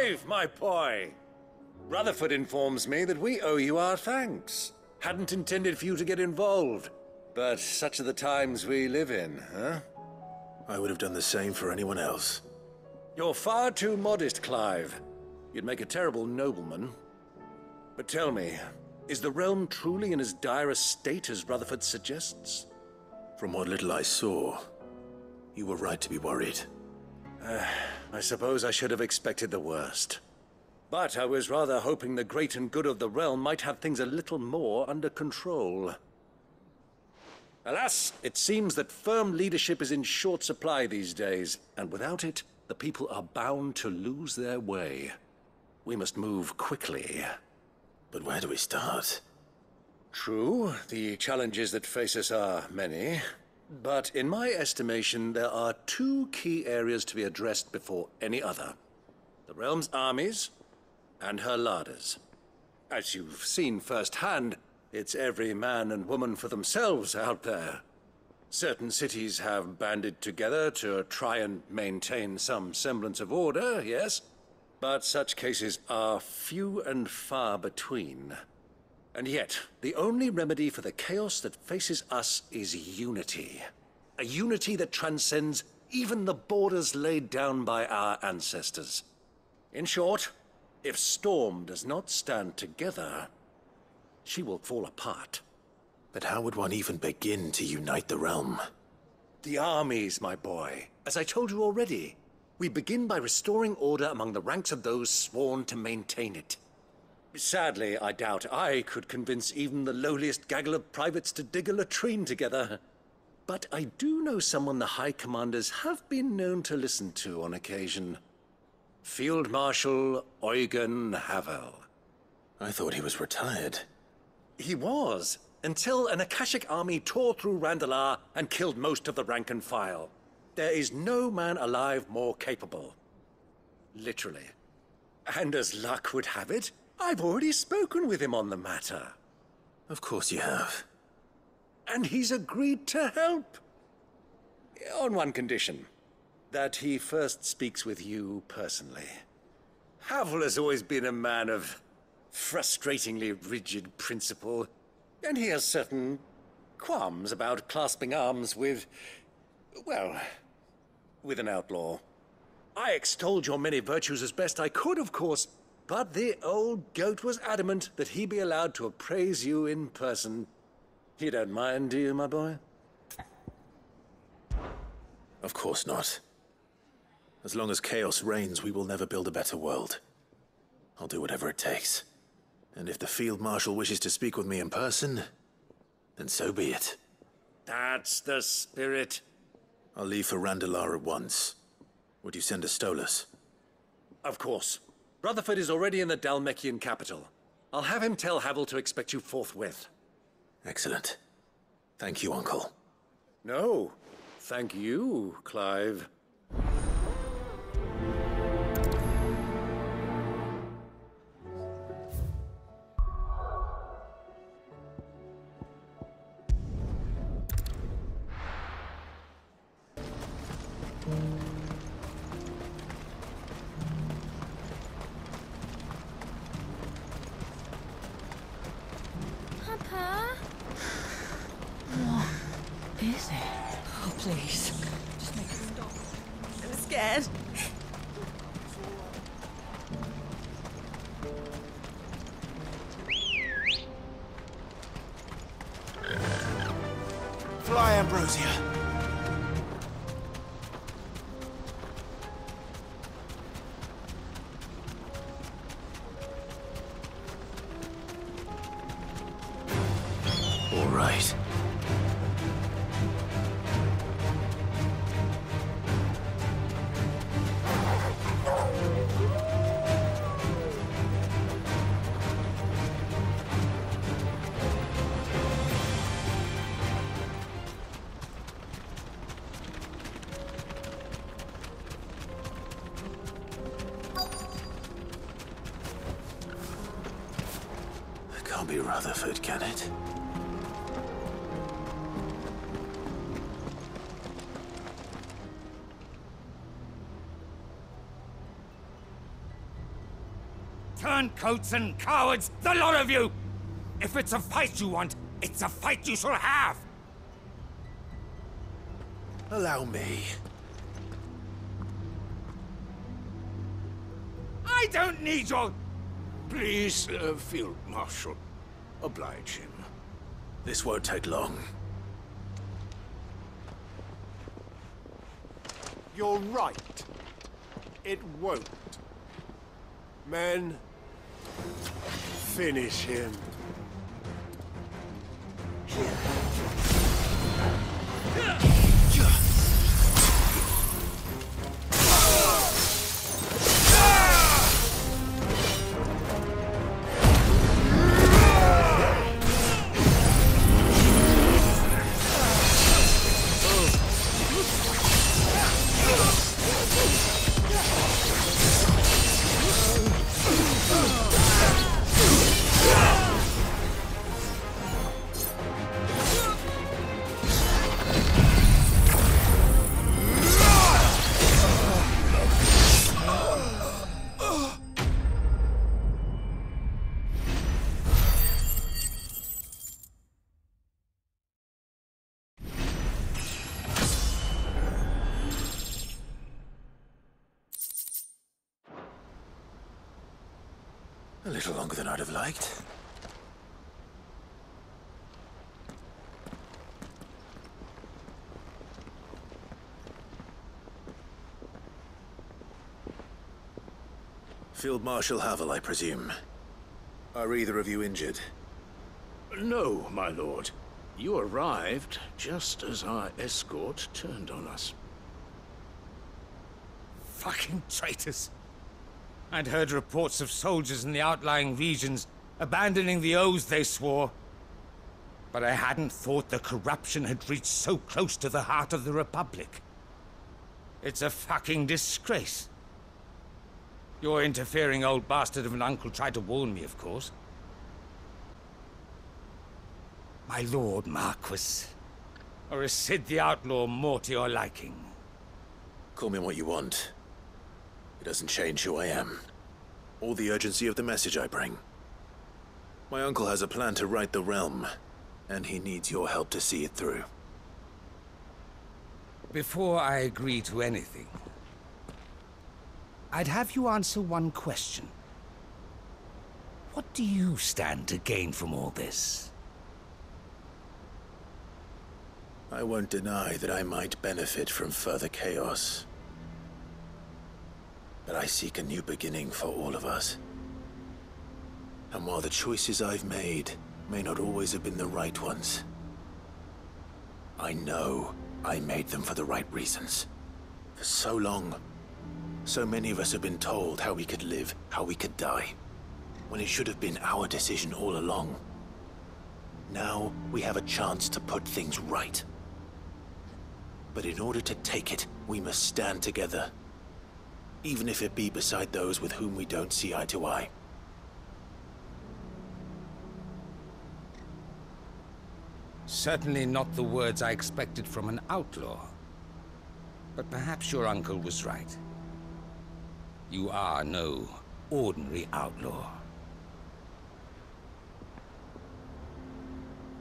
Clive, my boy! Rutherford informs me that we owe you our thanks. Hadn't intended for you to get involved, but such are the times we live in, huh? I would have done the same for anyone else. You're far too modest, Clive. You'd make a terrible nobleman. But tell me, is the realm truly in as dire a state as Rutherford suggests? From what little I saw, you were right to be worried. I suppose I should have expected the worst. But I was rather hoping the great and good of the realm might have things a little more under control. Alas, it seems that firm leadership is in short supply these days, and without it, the people are bound to lose their way. We must move quickly. But where do we start? True, the challenges that face us are many. But in my estimation, there are two key areas to be addressed before any other. The realm's armies and her larders. As you've seen firsthand, it's every man and woman for themselves out there. Certain cities have banded together to try and maintain some semblance of order, yes, but such cases are few and far between. And yet, the only remedy for the chaos that faces us is unity. A unity that transcends even the borders laid down by our ancestors. In short, if Storm does not stand together, she will fall apart. But how would one even begin to unite the realm? The armies, my boy. As I told you already, we begin by restoring order among the ranks of those sworn to maintain it. Sadly, I doubt I could convince even the lowliest gaggle of privates to dig a latrine together. But I do know someone the High Commanders have been known to listen to on occasion. Field Marshal Eugen Havel. I thought he was retired. He was, until an Akashic army tore through Randalar and killed most of the rank and file. There is no man alive more capable. Literally. And as luck would have it, I've already spoken with him on the matter. Of course you have. And he's agreed to help. On one condition. That he first speaks with you personally. Havel has always been a man of frustratingly rigid principle, and he has certain qualms about clasping arms with, well, with an outlaw. I extolled your many virtues as best I could, of course, but the old goat was adamant that he be allowed to appraise you in person. You don't mind, do you, my boy? Of course not. As long as chaos reigns, we will never build a better world. I'll do whatever it takes. And if the Field Marshal wishes to speak with me in person, then so be it. That's the spirit. I'll leave for Randalar at once. Would you send a Stolas? Of course. Rutherford is already in the Dalmekian capital. I'll have him tell Havel to expect you forthwith. Excellent. Thank you, Uncle. No, thank you, Clive. Is it? Oh, please. Just make it stop. I'm scared. Fly, Ambrosia! All right. Can't be Rutherford, can it? Turncoats and cowards, the lot of you! If it's a fight you want, it's a fight you shall have! Allow me. I don't need your... Please, Field Marshal, oblige him. This won't take long. You're right. It won't. Men, finish him. A little longer than I'd have liked. Field Marshal Havel, I presume. Are either of you injured? No, my lord. You arrived just as our escort turned on us. Fucking traitors. I'd heard reports of soldiers in the outlying regions abandoning the oaths they swore. But I hadn't thought the corruption had reached so close to the heart of the Republic. It's a fucking disgrace. Your interfering old bastard of an uncle tried to warn me, of course. My lord Marquis. Or is Sid the Outlaw more to your liking? Call me what you want. It doesn't change who I am, or the urgency of the message I bring. My uncle has a plan to right the realm, and he needs your help to see it through. Before I agree to anything, I'd have you answer one question. What do you stand to gain from all this? I won't deny that I might benefit from further chaos. But I seek a new beginning for all of us. And while the choices I've made may not always have been the right ones, I know I made them for the right reasons. For so long, so many of us have been told how we could live, how we could die, when it should have been our decision all along. Now we have a chance to put things right. But in order to take it, we must stand together. Even if it be beside those with whom we don't see eye to eye. Certainly not the words I expected from an outlaw. But perhaps your uncle was right. You are no ordinary outlaw.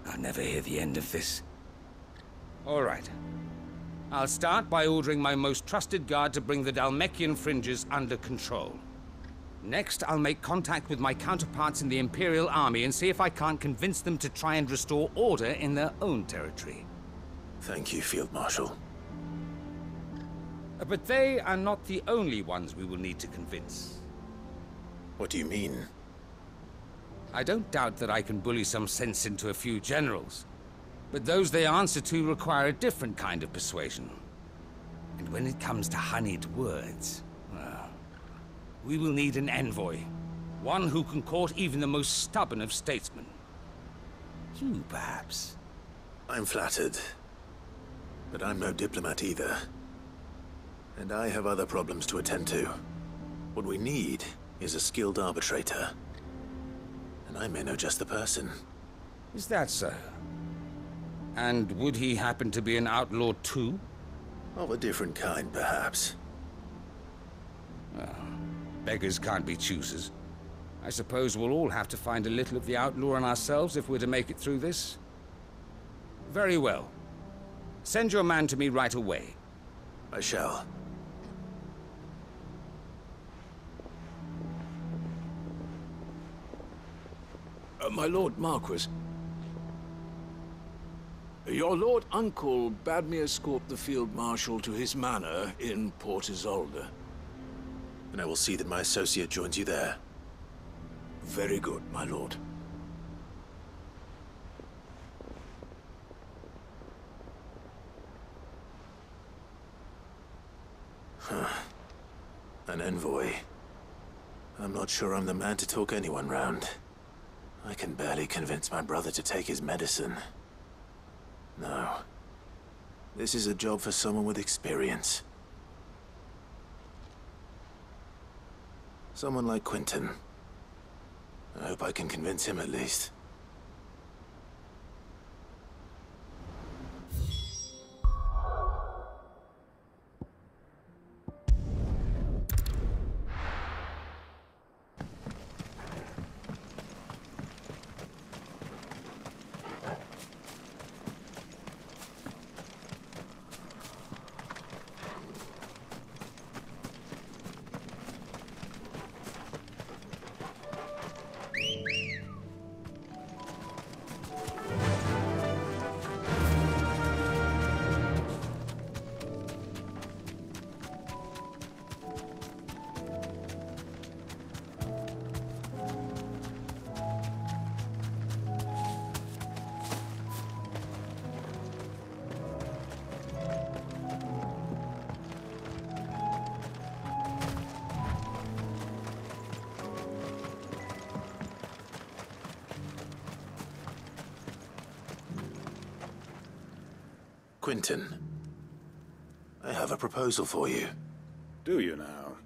I'll never hear the end of this. All right. I'll start by ordering my most trusted guard to bring the Dhalmekian fringes under control. Next, I'll make contact with my counterparts in the Imperial Army and see if I can't convince them to try and restore order in their own territory. Thank you, Field Marshal. But they are not the only ones we will need to convince. What do you mean? I don't doubt that I can bully some sense into a few generals. But those they answer to require a different kind of persuasion. And when it comes to honeyed words, well, we will need an envoy. One who can court even the most stubborn of statesmen. You, perhaps. I'm flattered. But I'm no diplomat either. And I have other problems to attend to. What we need is a skilled arbitrator. And I may know just the person. Is that so? And would he happen to be an outlaw too? Of a different kind, perhaps. Well, beggars can't be choosers. I suppose we'll all have to find a little of the outlaw in ourselves if we're to make it through this. Very well. Send your man to me right away. I shall. My Lord Marquis. Your Lord Uncle bade me escort the Field Marshal to his manor in Port Isolde. And I will see that my associate joins you there. Very good, my lord. An envoy. I'm not sure I'm the man to talk anyone round. I can barely convince my brother to take his medicine. No. This is a job for someone with experience. Someone like Quentin. I hope I can convince him at least. Quentin, I have a proposal for you. Do you now?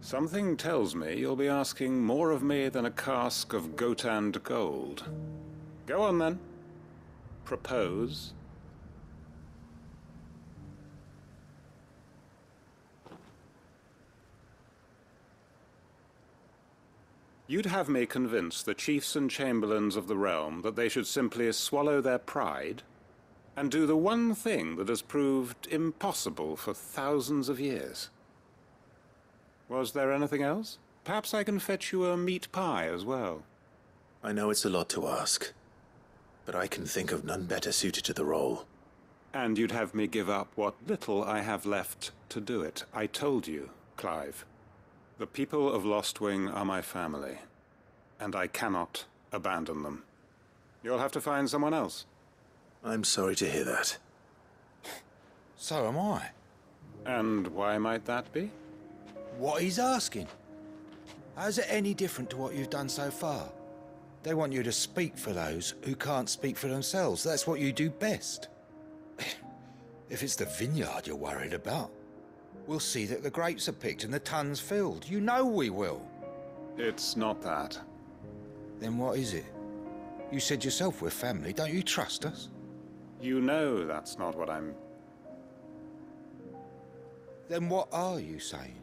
Something tells me you'll be asking more of me than a cask of Gotand gold. Go on then. Propose. You'd have me convince the chiefs and chamberlains of the realm that they should simply swallow their pride and do the one thing that has proved impossible for thousands of years. Was there anything else? Perhaps I can fetch you a meat pie as well. I know it's a lot to ask, but I can think of none better suited to the role. And you'd have me give up what little I have left to do it. I told you, Clive. The people of Lostwing are my family, and I cannot abandon them. You'll have to find someone else. I'm sorry to hear that. So am I. And why might that be? What he's asking. How's it any different to what you've done so far? They want you to speak for those who can't speak for themselves. That's what you do best. If it's the vineyard you're worried about, we'll see that the grapes are picked and the tons filled. You know we will. It's not that. Then what is it? You said yourself we're family. Don't you trust us? You know that's not what I'm... Then what are you saying?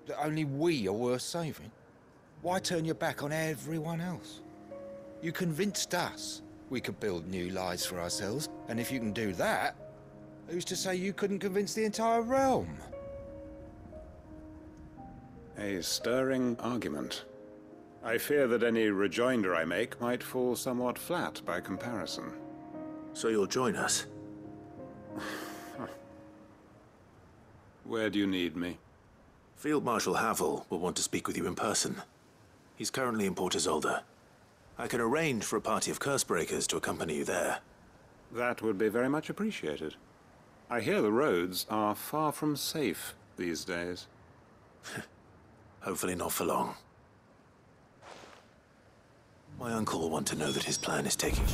That only we are worth saving? Why turn your back on everyone else? You convinced us we could build new lives for ourselves, and if you can do that, who's to say you couldn't convince the entire realm? A stirring argument. I fear that any rejoinder I make might fall somewhat flat by comparison. So you'll join us? Where do you need me? Field Marshal Havel will want to speak with you in person. He's currently in Port Isolde. I can arrange for a party of Cursebreakers to accompany you there. That would be very much appreciated. I hear the roads are far from safe these days. Hopefully not for long. My uncle will want to know that his plan is taking...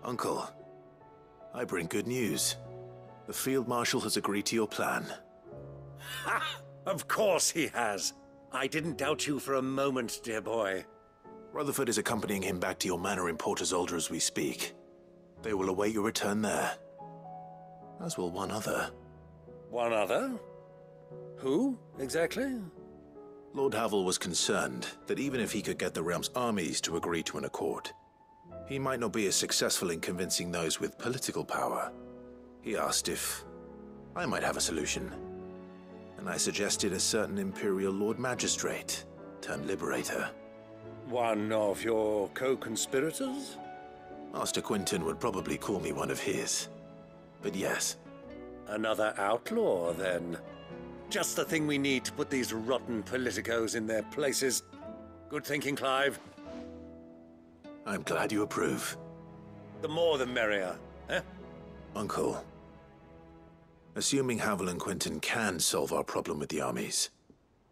Uncle, I bring good news. The Field Marshal has agreed to your plan. Ha! Of course he has. I didn't doubt you for a moment, dear boy. Rutherford is accompanying him back to your manor in Port Isolde as we speak. They will await your return there. As will one other. One other? Who, exactly? Lord Havel was concerned that even if he could get the realm's armies to agree to an accord, he might not be as successful in convincing those with political power. He asked if I might have a solution, and I suggested a certain Imperial Lord Magistrate turned Liberator. One of your co-conspirators? Master Quinton would probably call me one of his, but yes. Another outlaw, then. Just the thing we need to put these rotten politicos in their places. Good thinking, Clive. I'm glad you approve. The more the merrier, eh? Uncle, assuming Havel and Quinton can solve our problem with the armies,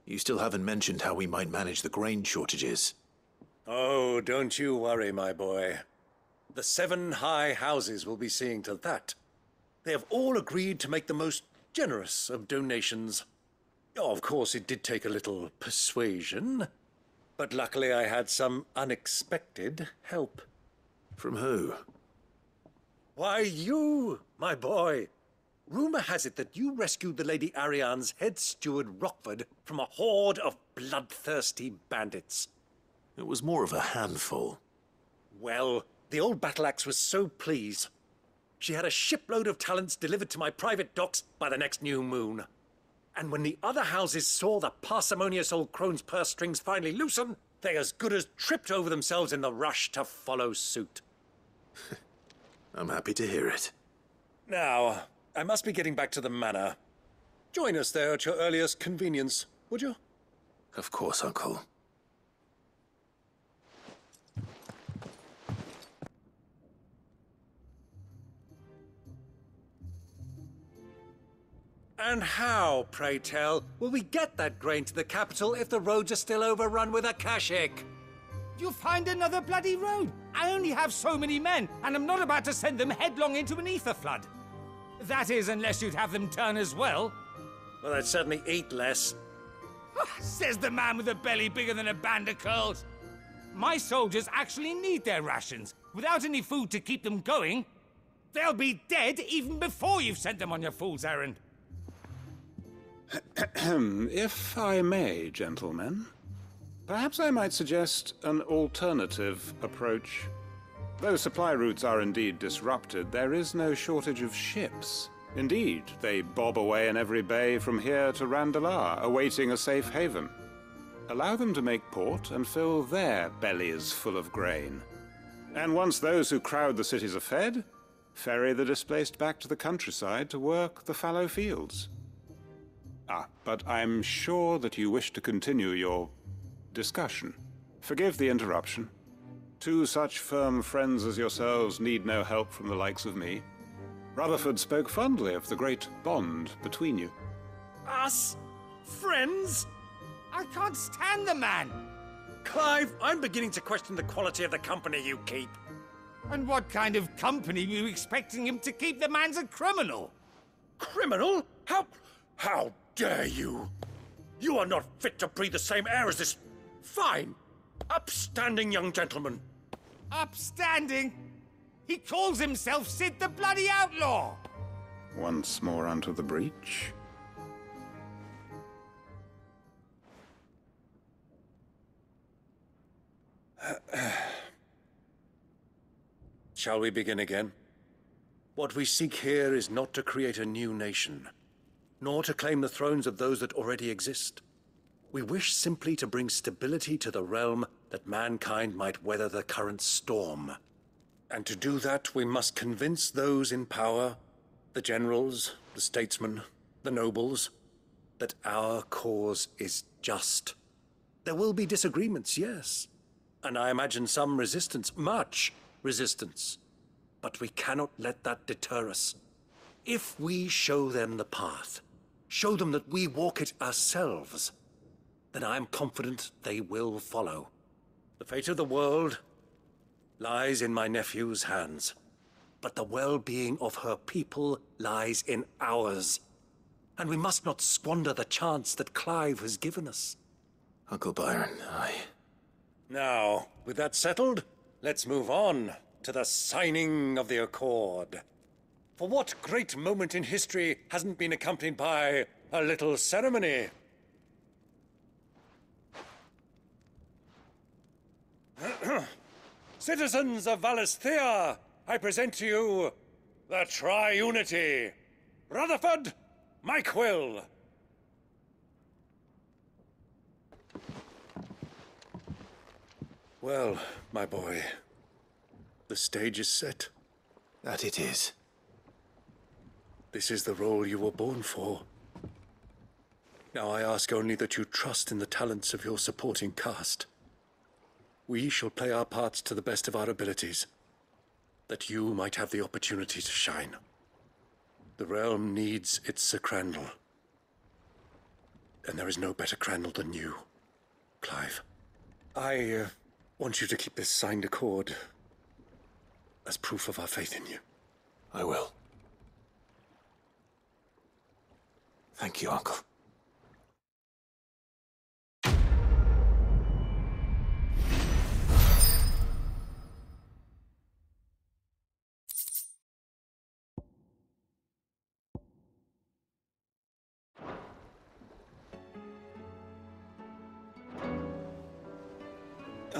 you still haven't mentioned how we might manage the grain shortages. Oh, don't you worry, my boy. The 7 high houses will be seeing to that. They have all agreed to make the most generous of donations. Oh, of course, it did take a little persuasion, but luckily I had some unexpected help. From who? Why, you, my boy. Rumor has it that you rescued the Lady Ariane's head steward Rockford from a horde of bloodthirsty bandits. It was more of a handful. Well, the old battle-axe was so pleased. She had a shipload of talents delivered to my private docks by the next new moon. And when the other houses saw the parsimonious old crone's purse strings finally loosen, they as good as tripped over themselves in the rush to follow suit. I'm happy to hear it. Now, I must be getting back to the manor. Join us there at your earliest convenience, would you? Of course, Uncle. And how, pray tell, will we get that grain to the capital if the roads are still overrun with akashic? You'll find another bloody road. I only have so many men, and I'm not about to send them headlong into an aether flood. That is, unless you'd have them turn as well. Well, I'd certainly eat less. Says the man with a belly bigger than a band of curls. My soldiers actually need their rations. Without any food to keep them going, they'll be dead even before you've sent them on your fool's errand. If I may, gentlemen, perhaps I might suggest an alternative approach. Though supply routes are indeed disrupted, there is no shortage of ships. Indeed, they bob away in every bay from here to Randalar, awaiting a safe haven. Allow them to make port and fill their bellies full of grain. And once those who crowd the cities are fed, ferry the displaced back to the countryside to work the fallow fields. But I'm sure that you wish to continue your discussion. Forgive the interruption. 2 such firm friends as yourselves need no help from the likes of me. Rutherford spoke fondly of the great bond between you. Us? Friends? I can't stand the man! Clive, I'm beginning to question the quality of the company you keep. And what kind of company were you expecting him to keep? The man's a criminal! Criminal? How dare you? You are not fit to breathe the same air as this fine, upstanding young gentleman. Upstanding? He calls himself Sid the Bloody Outlaw! Once more onto the breach. Shall we begin again? What we seek here is not to create a new nation, nor to claim the thrones of those that already exist. We wish simply to bring stability to the realm that mankind might weather the current storm. And to do that, we must convince those in power, the generals, the statesmen, the nobles, that our cause is just. There will be disagreements, yes, and I imagine some resistance, much resistance. But we cannot let that deter us. If we show them the path, show them that we walk it ourselves, then I am confident they will follow. The fate of the world lies in my nephew's hands, but the well-being of her people lies in ours. And we must not squander the chance that Clive has given us. Uncle Byron, Now, with that settled, let's move on to the signing of the Accord. For what great moment in history hasn't been accompanied by a little ceremony? Citizens of Valisthea, I present to you the Tri-Unity. Rutherford, Mike Will. Well, my boy, the stage is set. That it is. This is the role you were born for. Now I ask only that you trust in the talents of your supporting cast. We shall play our parts to the best of our abilities, that you might have the opportunity to shine. The realm needs its Sir Crandall. And there is no better Crandall than you, Clive. I want you to keep this signed accord as proof of our faith in you. I will. Thank you, Uncle.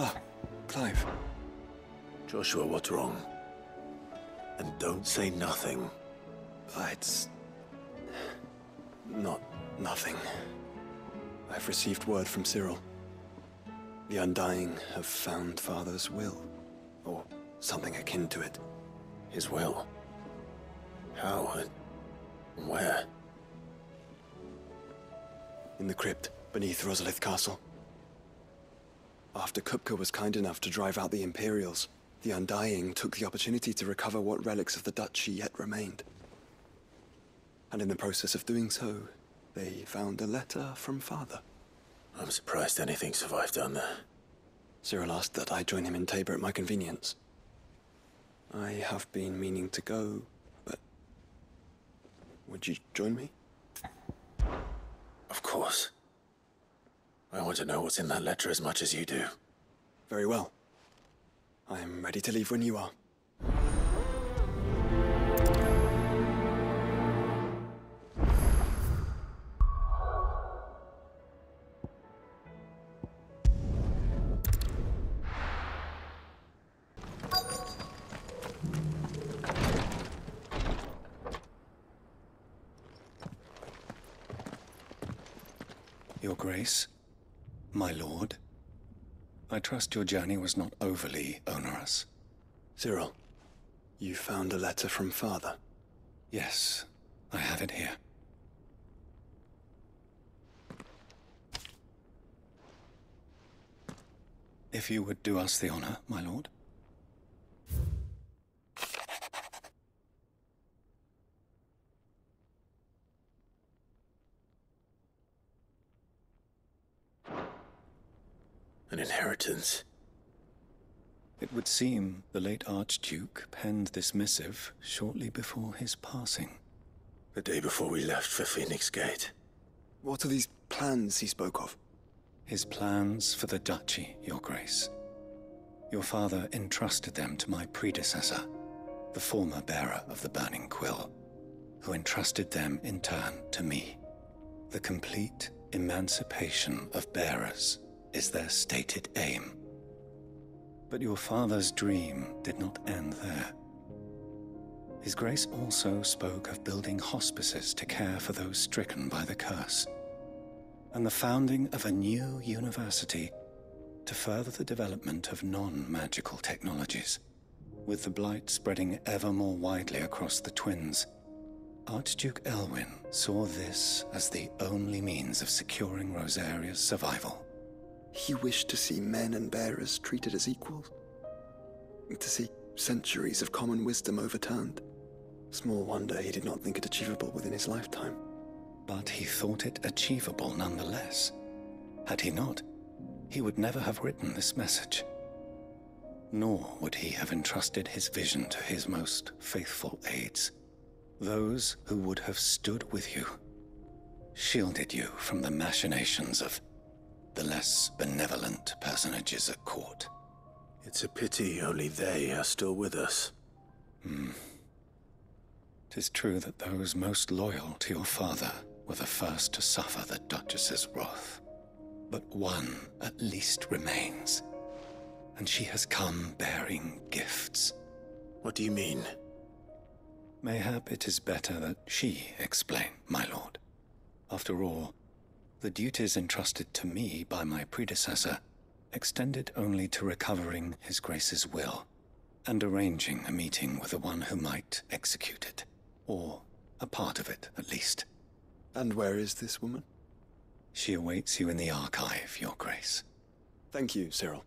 Ah, Clive. Joshua, what's wrong? And don't say nothing. It's not nothing. I've received word from Cyril. The Undying have found Father's will, or something akin to it. His will? How and where? In the crypt beneath Rosalith Castle. After Kupka was kind enough to drive out the Imperials, the Undying took the opportunity to recover what relics of the Duchy yet remained. And in the process of doing so, they found a letter from Father. I'm surprised anything survived down there. Cyril asked that I join him in Tabor at my convenience. I have been meaning to go, but... would you join me? Of course. I want to know what's in that letter as much as you do. Very well. I am ready to leave when you are. Your Grace, my lord, I trust your journey was not overly onerous. Cyril, you found a letter from Father? Yes, I have it here. If you would do us the honor, my lord. An inheritance. It would seem the late Archduke penned this missive shortly before his passing. The day before we left for Phoenix Gate. What are these plans he spoke of? His plans for the Duchy, Your Grace. Your father entrusted them to my predecessor, the former bearer of the Burning Quill, who entrusted them in turn to me. The complete emancipation of bearers is their stated aim. But your father's dream did not end there. His Grace also spoke of building hospices to care for those stricken by the curse, and the founding of a new university to further the development of non-magical technologies. With the blight spreading ever more widely across the Twins, Archduke Elwyn saw this as the only means of securing Rosaria's survival. He wished to see men and bearers treated as equals. To see centuries of common wisdom overturned. Small wonder he did not think it achievable within his lifetime. But he thought it achievable nonetheless. Had he not, he would never have written this message. Nor would he have entrusted his vision to his most faithful aides. Those who would have stood with you, shielded you from the machinations of the less benevolent personages at court. It's a pity only they are still with us. 'Tis true that those most loyal to your father were the first to suffer the Duchess's wrath. But one at least remains, and she has come bearing gifts. What do you mean? Mayhap it is better that she explain, my lord. After all, the duties entrusted to me by my predecessor extended only to recovering His Grace's will and arranging a meeting with the one who might execute it, or a part of it, at least. And where is this woman? She awaits you in the archive, Your Grace. Thank you, Cyril.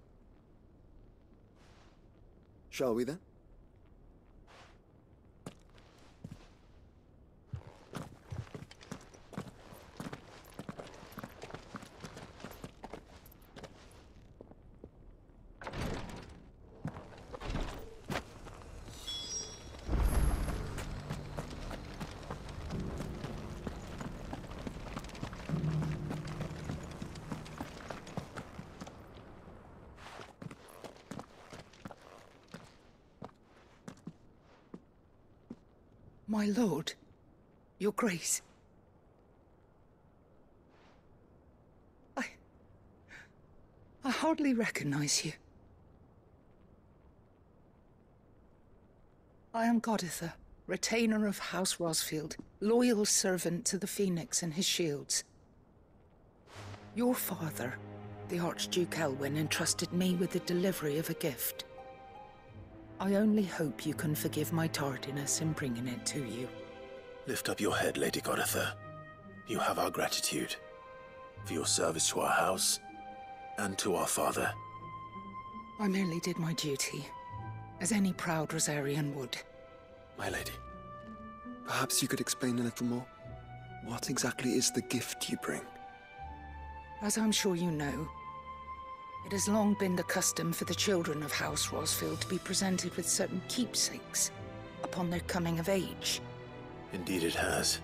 Shall we then? My lord, Your Grace. I hardly recognize you. I am Goditha, retainer of House Rosfield, loyal servant to the Phoenix and his shields. Your father, the Archduke Elwyn, entrusted me with the delivery of a gift. I only hope you can forgive my tardiness in bringing it to you. Lift up your head, Lady Goditha. You have our gratitude for your service to our house and to our father. I merely did my duty, as any proud Rosarian would. My lady, perhaps you could explain a little more? What exactly is the gift you bring? As I'm sure you know, it has long been the custom for the children of House Rosfield to be presented with certain keepsakes upon their coming of age. Indeed it has.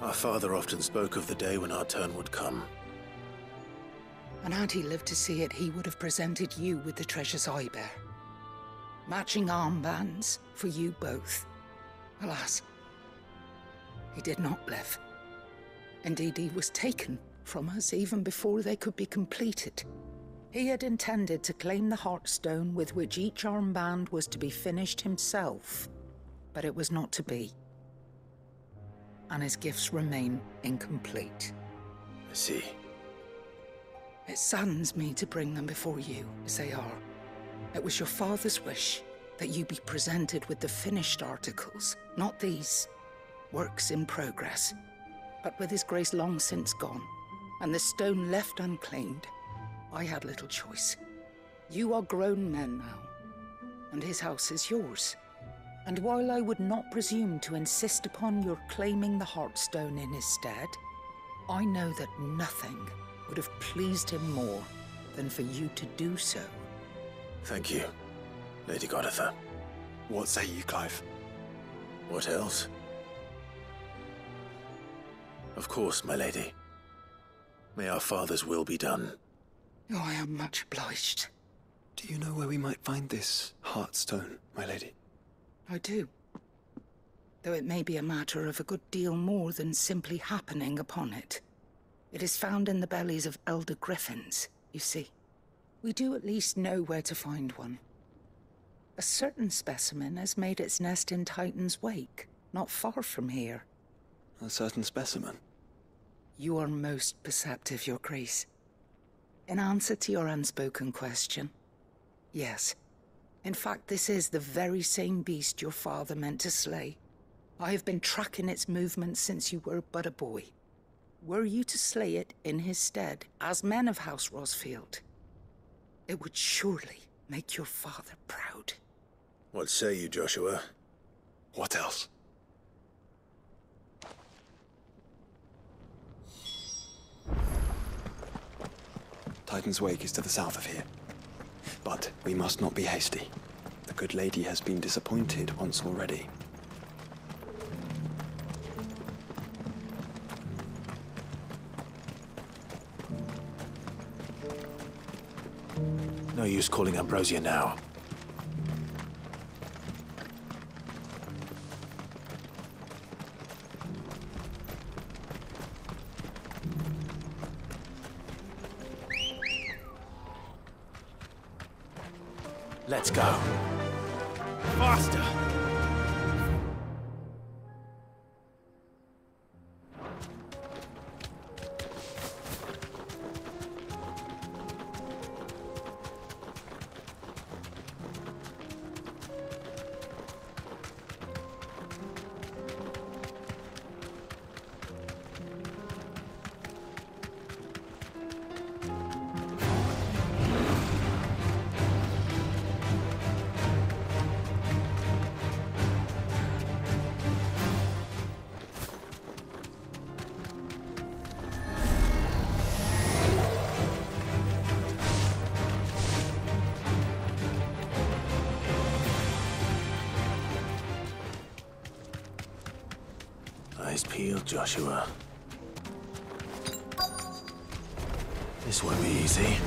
Our father often spoke of the day when our turn would come. And had he lived to see it, he would have presented you with the treasures I bear. Matching armbands for you both. Alas, he did not live. Indeed, he was taken from us even before they could be completed. He had intended to claim the Heartstone with which each armband was to be finished himself, but it was not to be. And his gifts remain incomplete. I see. It saddens me to bring them before you, as they are. It was your father's wish that you be presented with the finished articles, not these works in progress. But with His Grace long since gone, and the stone left unclaimed, I had little choice. You are grown men now, and his house is yours. And while I would not presume to insist upon your claiming the Heartstone in his stead, I know that nothing would have pleased him more than for you to do so. Thank you, Lady Goditha. What say you, Clive? What else? Of course, my lady. May our father's will be done. Oh, I am much obliged. Do you know where we might find this Heartstone, my lady? I do. Though it may be a matter of a good deal more than simply happening upon it. It is found in the bellies of elder griffins, you see. We do at least know where to find one. A certain specimen has made its nest in Titan's Wake, not far from here. A certain specimen? You are most perceptive, Your Grace. In answer to your unspoken question, yes. In fact, this is the very same beast your father meant to slay. I have been tracking its movements since you were but a boy. Were you to slay it in his stead, as men of House Rosfield, it would surely make your father proud. What say you, Joshua? What else? Titan's Wake is to the south of here. But we must not be hasty. The good lady has been disappointed once already. No use calling Ambrosia now. Let's go. Faster! Eyes peeled, Joshua. This won't be easy.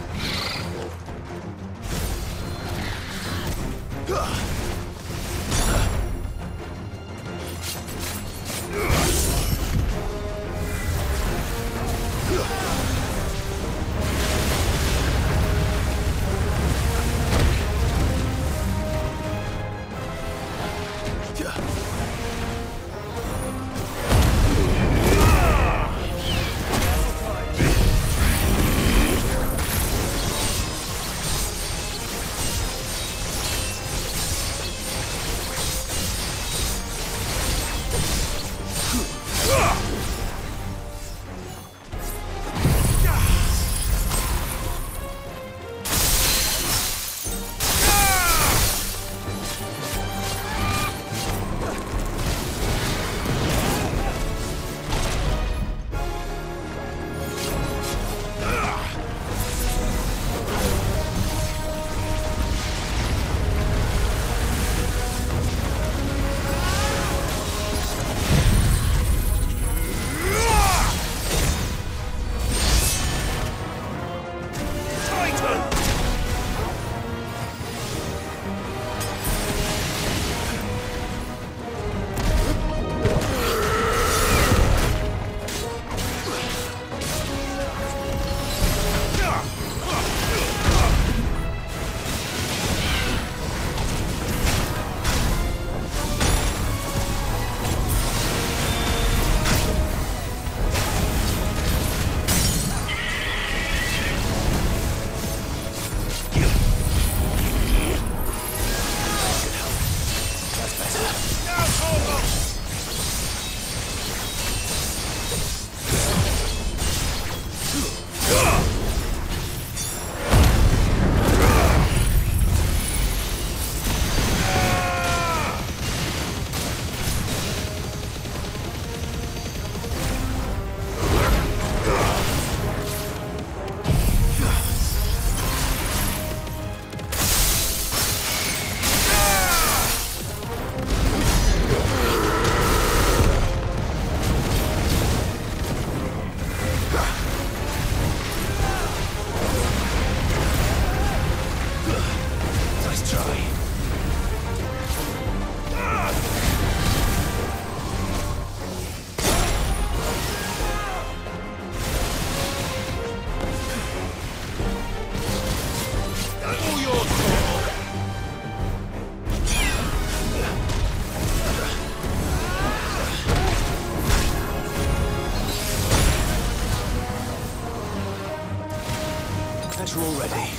Better already.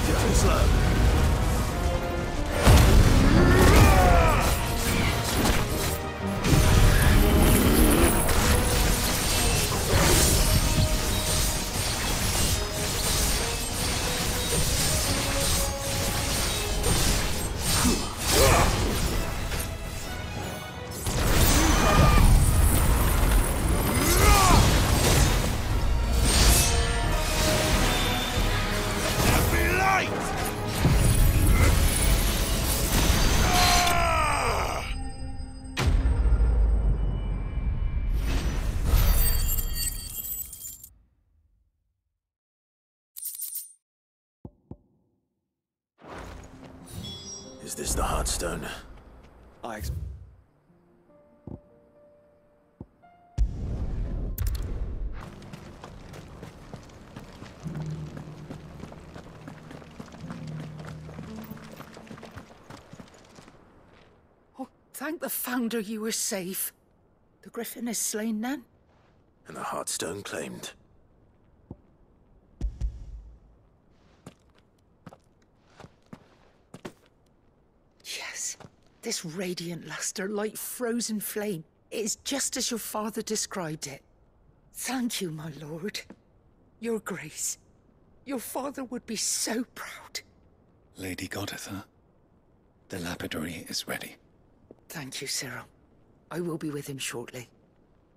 Too slow. Is this the Heartstone? Oh, thank the Founder you were safe. The Griffin is slain then? And the Heartstone claimed. Yes, this radiant luster like frozen flame. It is just as your father described it. Thank you, my lord. Your grace. Your father would be so proud. Lady Goditha, the lapidary is ready. Thank you, Cyril. I will be with him shortly.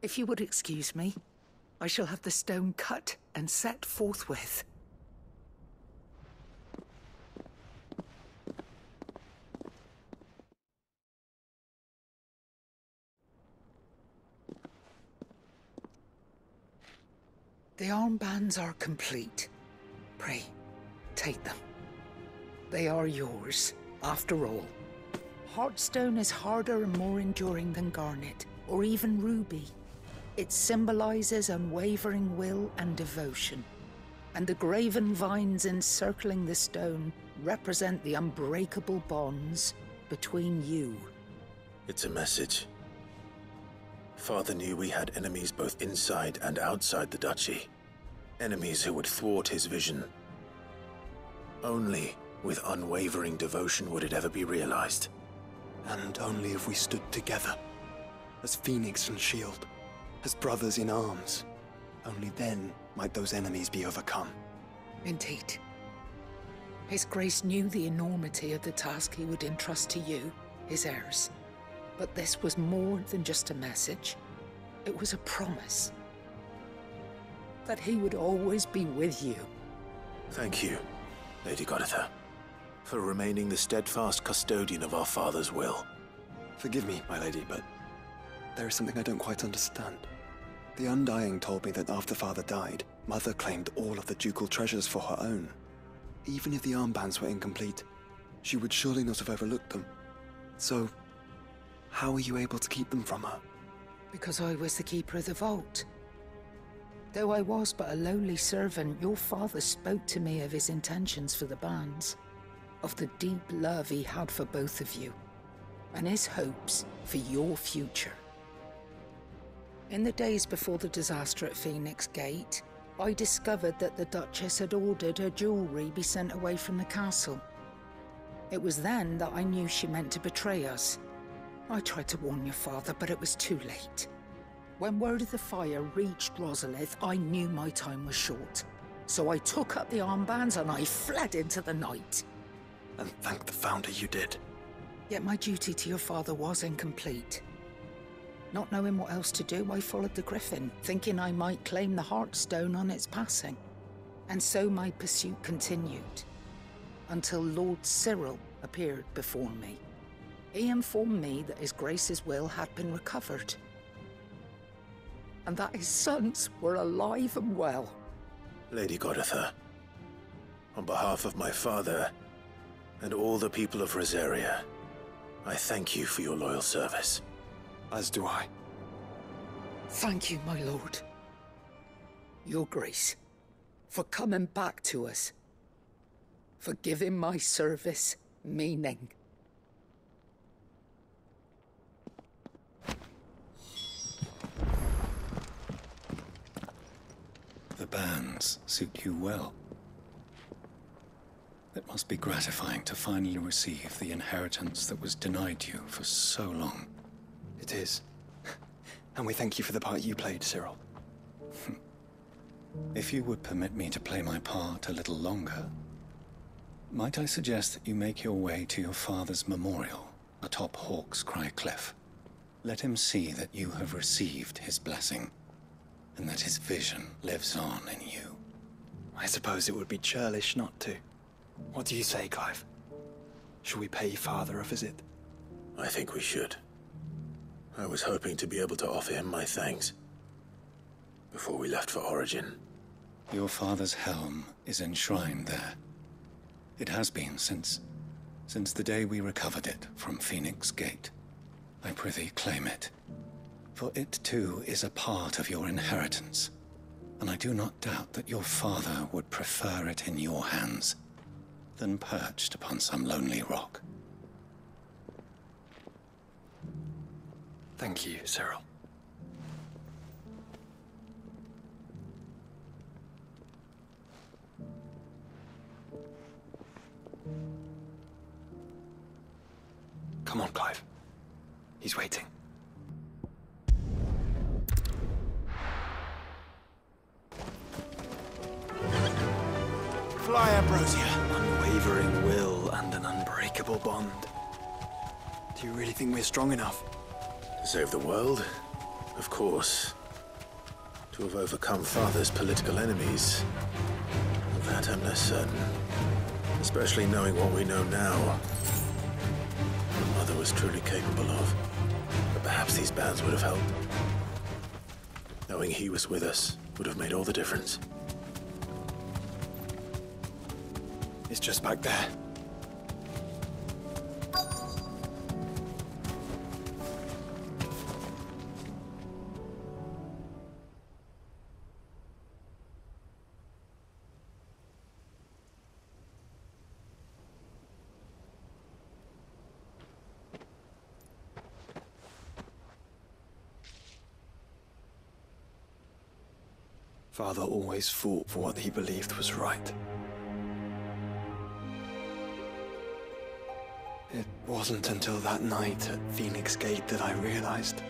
If you would excuse me, I shall have the stone cut and set forthwith. The armbands are complete. Pray, take them. They are yours, after all. Heartstone is harder and more enduring than garnet, or even ruby. It symbolizes unwavering will and devotion. And the graven vines encircling the stone represent the unbreakable bonds between you. It's a message. Father knew we had enemies both inside and outside the duchy. Enemies who would thwart his vision. Only with unwavering devotion would it ever be realized. And only if we stood together, as Phoenix and Shield, as brothers in arms. Only then might those enemies be overcome. Indeed. His Grace knew the enormity of the task he would entrust to you, his heirs. But this was more than just a message. It was a promise. That he would always be with you. Thank you, Lady Goditha, for remaining the steadfast custodian of our father's will. Forgive me, my lady, but there is something I don't quite understand. The Undying told me that after Father died, Mother claimed all of the ducal treasures for her own. Even if the armbands were incomplete, she would surely not have overlooked them. So, how were you able to keep them from her? Because I was the keeper of the vault. Though I was but a lowly servant, your father spoke to me of his intentions for the bands, of the deep love he had for both of you, and his hopes for your future. In the days before the disaster at Phoenix Gate, I discovered that the Duchess had ordered her jewelry be sent away from the castle. It was then that I knew she meant to betray us. I tried to warn your father, but it was too late. When word of the fire reached Rosalith, I knew my time was short. So I took up the armbands and I fled into the night. And thank the Founder you did. Yet my duty to your father was incomplete. Not knowing what else to do, I followed the Griffin, thinking I might claim the Heartstone on its passing. And so my pursuit continued, until Lord Cyril appeared before me. He informed me that His Grace's will had been recovered, and that his sons were alive and well. Lady Goditha, on behalf of my father and all the people of Rosaria, I thank you for your loyal service. As do I. Thank you, my lord. Your Grace, for coming back to us, for giving my service meaning. The bands suit you well. It must be gratifying to finally receive the inheritance that was denied you for so long. It is. And we thank you for the part you played, Cyril. If you would permit me to play my part a little longer, might I suggest that you make your way to your father's memorial atop Hawk's Cry Cliff? Let him see that you have received his blessing, and that his vision lives on in you. I suppose it would be churlish not to. What do you say, Clive? Shall we pay Father a visit? I think we should. I was hoping to be able to offer him my thanks before we left for Origin. Your father's helm is enshrined there. It has been since Since the day we recovered it from Phoenix Gate, I prithee claim it. For it too is a part of your inheritance, and I do not doubt that your father would prefer it in your hands than perched upon some lonely rock. Thank you, Cyril. Come on, Clive. He's waiting. Fly, Ambrosia. Unwavering will and an unbreakable bond. Do you really think we're strong enough? To save the world? Of course. To have overcome Father's political enemies? Of that I'm less certain. Especially knowing what we know now. What Mother was truly capable of. But perhaps these bands would have helped. Knowing he was with us would have made all the difference. It's just back there. Father always fought for what he believed was right. It wasn't until that night at Phoenix Gate that I realized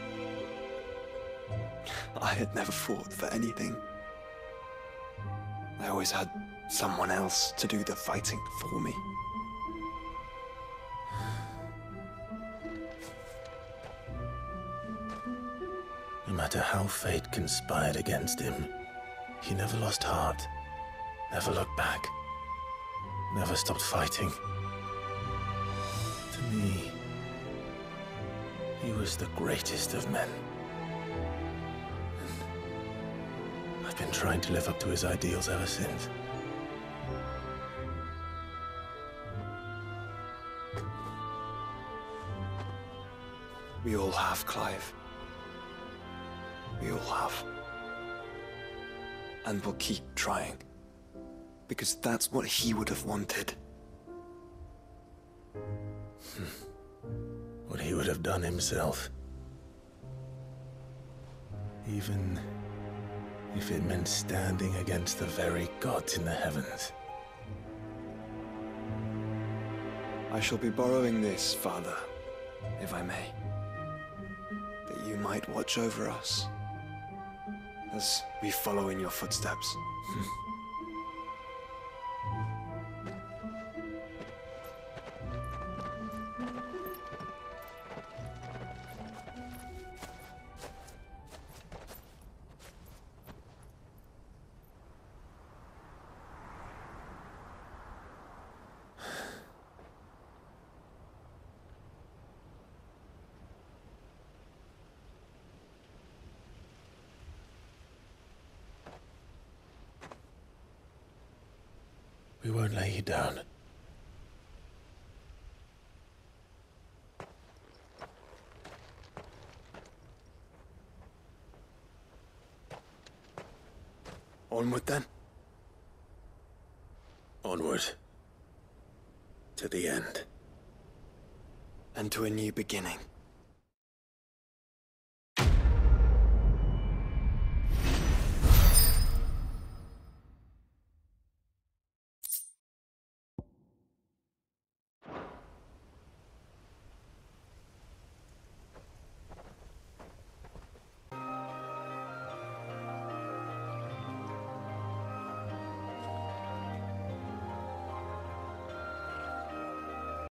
I had never fought for anything. I always had someone else to do the fighting for me. No matter how fate conspired against him, he never lost heart, never looked back, never stopped fighting. To me, he was the greatest of men. And I've been trying to live up to his ideals ever since. We all have, Clive. We all have. And we'll keep trying. Because that's what he would have wanted. What he would have done himself. Even if it meant standing against the very gods in the heavens. I shall be borrowing this, Father, if I may. That you might watch over us as we follow in your footsteps. We won't lay you down. Onward then. Onward. To the end. And to a new beginning.